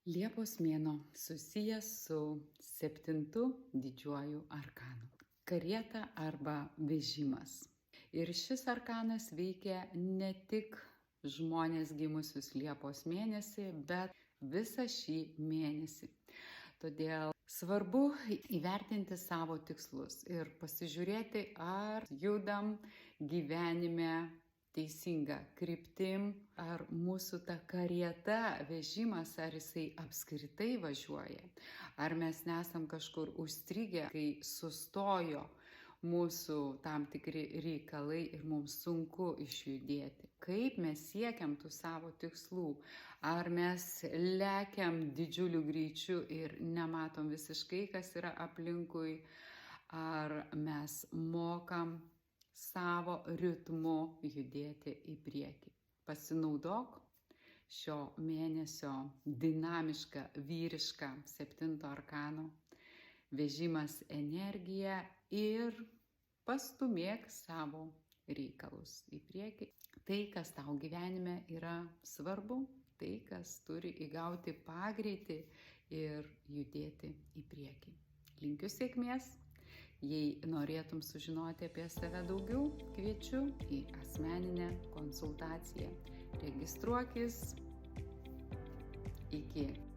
Liepos mėnuo susijęs su 7 didžiuoju arkanu - karieta arba vežimas. Ir šis arkanas veikia ne tik žmonės gimusius Liepos mėnesį, bet visą šį mėnesį. Todėl svarbu įvertinti savo tikslus ir pasižiūrėti, ar judam gyvenime teisinga kryptim, ar mūsų ta karieta, vežimas, ar jisai apskritai važiuoja, ar mes nesam kažkur užstrigę, kai sustojo mūsų tam tikri reikalai ir mums sunku išjudėti. Kaip mes siekiam tų savo tikslų, ar mes lekiam didžiuliu greičiu ir nematom visiškai, kas yra aplinkui, ar mes mokam savo ritmu judėti į priekį. Pasinaudok šio mėnesio dinamišką, vyrišką 7 arkano vežimas energiją ir pastumėk savo reikalus į priekį. Tai, kas tau gyvenime yra svarbu, tai, kas turi įgauti pagreitį ir judėti į priekį. Linkiu sėkmės. Jei norėtum sužinoti apie save daugiau, kviečiu į asmeninę konsultaciją. Registruokis. Iki.